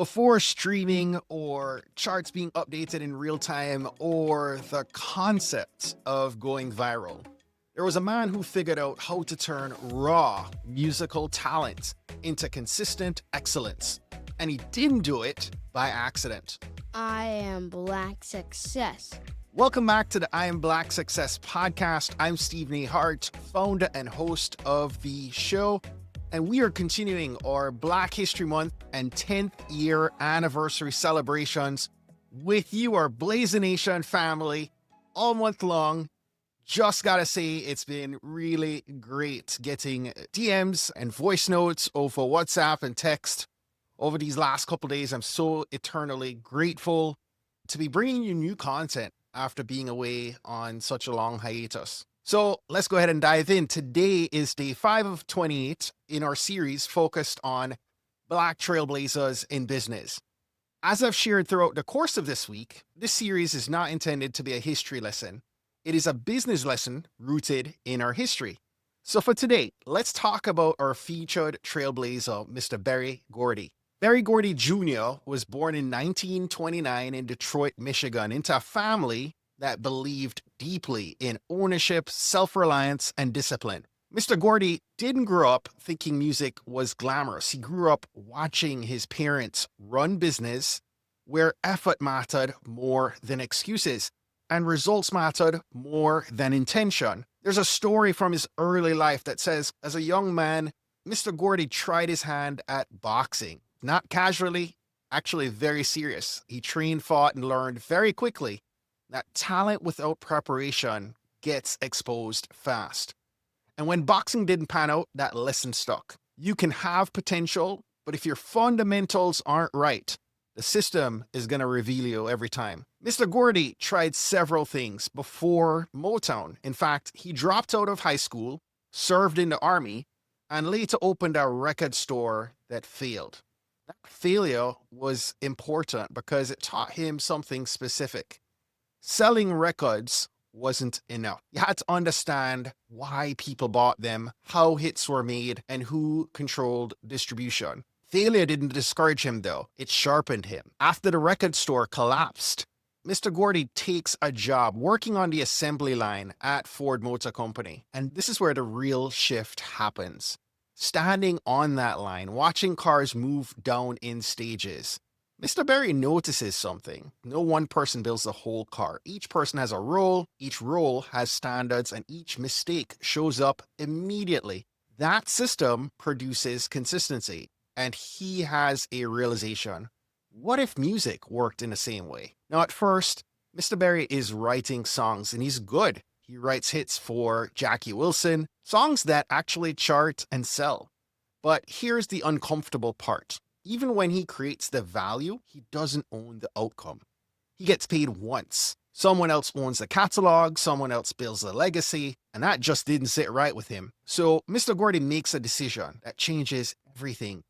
Before streaming or charts being updated in real time or the concept of going viral, there was a man who figured out how to turn raw musical talent into consistent excellence. And he didn't do it by accident. I am Black Success. Welcome back to the I Am Black Success podcast. I'm Stephen A. Hart, founder and host of the show. And we are continuing our Black History Month and 10th year anniversary celebrations with you, our Blazing Nation family, all month long. Just gotta say, it's been really great getting DMs and voice notes over WhatsApp and text over these last couple of days. I'm so eternally grateful to be bringing you new content after being away on such a long hiatus. So let's go ahead and dive in. Today is day 5 of 28 in our series focused on Black trailblazers in business. As I've shared throughout the course of this week, this series is not intended to be a history lesson. It is a business lesson rooted in our history. So for today, let's talk about our featured trailblazer, Mr. Berry Gordy. Berry Gordy Jr. was born in 1929 in Detroit, Michigan, into a family that believed deeply in ownership, self-reliance, and discipline. Mr. Gordy didn't grow up thinking music was glamorous. He grew up watching his parents run business where effort mattered more than excuses and results mattered more than intention. There's a story from his early life that says, as a young man, Mr. Gordy tried his hand at boxing. Not casually, actually very serious. He trained, fought, and learned very quickly that talent without preparation gets exposed fast. And when boxing didn't pan out, that lesson stuck. You can have potential, but if your fundamentals aren't right, the system is going to reveal you every time. Mr. Gordy tried several things before Motown. In fact, he dropped out of high school, served in the army, and later opened a record store that failed. That failure was important because it taught him something specific. Selling records wasn't enough. You had to understand why people bought them, how hits were made, and who controlled distribution. Failure didn't discourage him, though. It sharpened him. After the record store collapsed, Mr. Gordy takes a job working on the assembly line at Ford Motor Company. And this is where the real shift happens. Standing on that line, watching cars move down in stages, Mr. Berry notices something. No one person builds the whole car. Each person has a role, each role has standards, and each mistake shows up immediately. That system produces consistency, and he has a realization. What if music worked in the same way? Now, at first, Mr. Berry is writing songs, and he's good. He writes hits for Jackie Wilson, songs that actually chart and sell. But here's the uncomfortable part. Even when he creates the value, he doesn't own the outcome. He gets paid once. Someone else owns the catalog, someone else builds the legacy, and that just didn't sit right with him. So Mr. Gordy makes a decision that changes everything.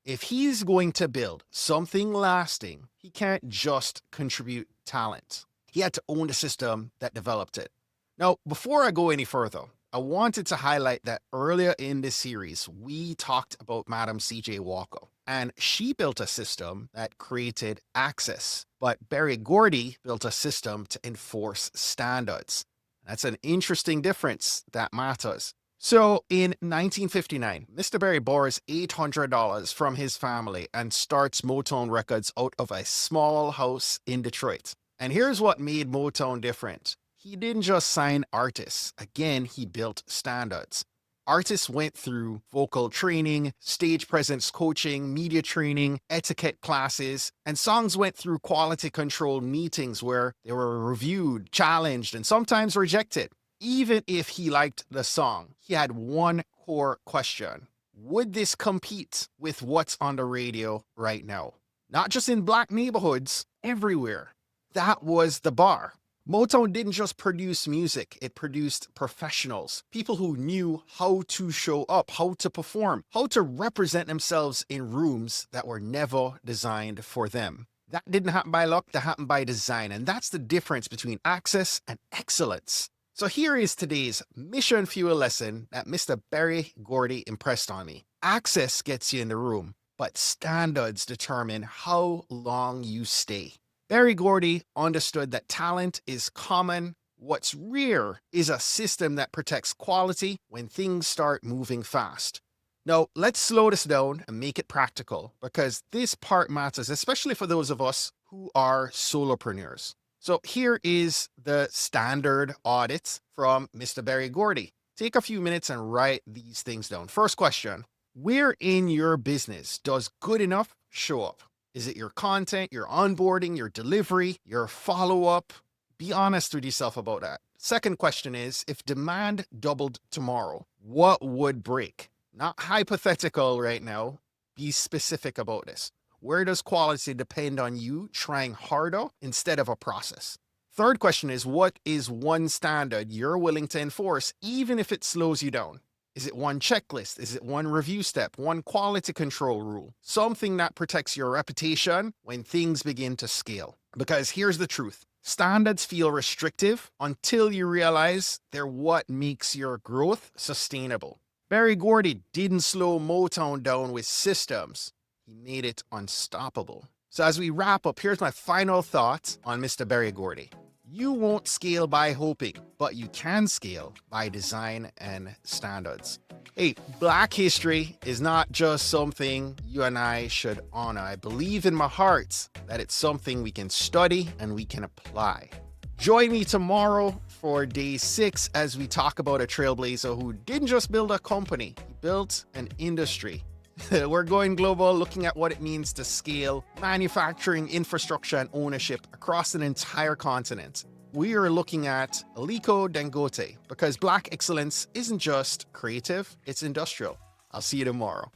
If he's going to build something lasting, he can't just contribute talent. He had to own the system that developed it. Now, before I go any further, I wanted to highlight that earlier in this series, we talked about Madam C.J. Walker. And she built a system that created access. But Berry Gordy built a system to enforce standards. That's an interesting difference that matters. So in 1959, Mr. Berry borrows $800 from his family and starts Motown Records out of a small house in Detroit. And here's what made Motown different. He didn't just sign artists. Again, he built standards. Artists went through vocal training, stage presence coaching, media training, etiquette classes, and songs went through quality control meetings where they were reviewed, challenged, and sometimes rejected. Even if he liked the song, he had one core question. Would this compete with what's on the radio right now? Not just in black neighborhoods, everywhere. That was the bar. Motown didn't just produce music, it produced professionals, people who knew how to show up, how to perform, how to represent themselves in rooms that were never designed for them. That didn't happen by luck, that happened by design, and that's the difference between access and excellence. So here is today's mission fuel lesson that Mr. Berry Gordy impressed on me. Access gets you in the room. but standards determine how long you stay. Berry Gordy understood that talent is common. What's rare is a system that protects quality when things start moving fast. Now, let's slow this down and make it practical because this part matters, especially for those of us who are solopreneurs. So here is the standard audit from Mr. Berry Gordy. Take a few minutes and write these things down. First question, where in your business does good enough show up? Is it your content, your onboarding, your delivery, your follow-up? Be honest with yourself about that. Second question is, if demand doubled tomorrow, what would break? Not hypothetical right now. Be specific about this. Where does quality depend on you trying harder instead of a process? Third question is, what is one standard you're willing to enforce even if it slows you down? Is it one checklist? Is it one review step? One quality control rule? Something that protects your reputation when things begin to scale. Because here's the truth. Standards feel restrictive until you realize they're what makes your growth sustainable. Berry Gordy didn't slow Motown down with systems. He made it unstoppable. So as we wrap up, here's my final thoughts on Mr. Berry Gordy. You won't scale by hoping, but you can scale by design and standards. Hey, Black history is not just something you and I should honor. I believe in my heart that it's something we can study and we can apply. Join me tomorrow for day 6 as we talk about a trailblazer who didn't just build a company, he built an industry. We're going global, looking at what it means to scale manufacturing, infrastructure, and ownership across an entire continent. We are looking at Aliko Dangote because Black excellence isn't just creative, it's industrial. I'll see you tomorrow.